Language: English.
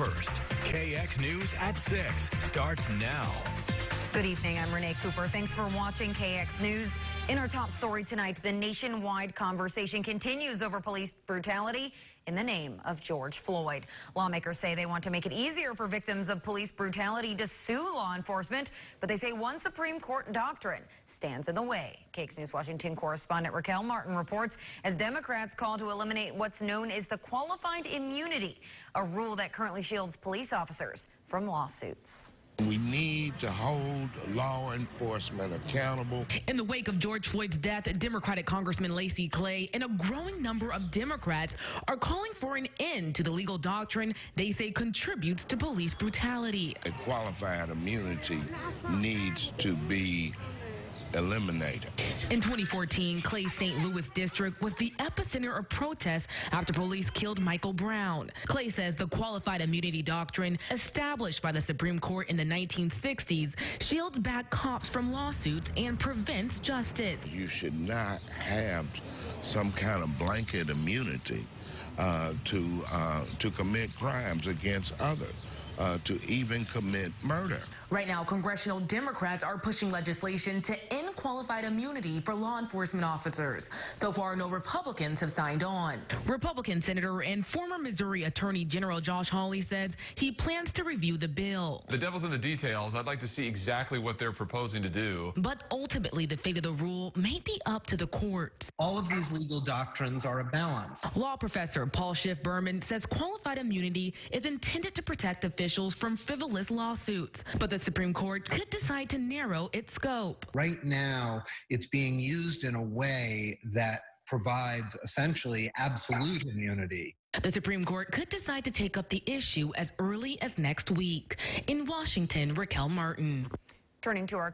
first. KX News at 6 starts now. Good evening, I'm Renee Cooper. Thanks for watching KX News. In our top story tonight, the nationwide conversation continues over police brutality in the name of George Floyd. Lawmakers say they want to make it easier for victims of police brutality to sue law enforcement, but they say one Supreme Court doctrine stands in the way. KX News Washington correspondent Raquel Martin reports as Democrats call to eliminate what's known as the qualified immunity, a rule that currently shields police officers from lawsuits. We need to hold law enforcement accountable. In the wake of George Floyd's death, Democratic Congressman Lacy Clay and a growing number of Democrats are calling for an end to the legal doctrine they say contributes to police brutality. A qualified immunity needs to be eliminated. In 2014, Clay's St. Louis district was the epicenter of protests after police killed Michael Brown. Clay says the qualified immunity doctrine established by the Supreme Court in the 1960s shields back cops from lawsuits and prevents justice. You should not have some kind of blanket immunity to commit crimes against others. To even commit murder. Right now, congressional Democrats are pushing legislation to end qualified immunity for law enforcement officers. So far, no Republicans have signed on. Republican Senator and former Missouri Attorney General Josh Hawley says he plans to review the bill. The devil's in the details. I'd like to see exactly what they're proposing to do. But ultimately, the fate of the rule may be up to the court. All of these legal doctrines are a balance. Law professor Paul Schiff Berman says qualified immunity is intended to protect officials from frivolous lawsuits, but the Supreme Court could decide to narrow its scope. Right now, it's being used in a way that provides essentially absolute immunity. The Supreme Court could decide to take up the issue as early as next week. In Washington, Raquel Martin. Turning to our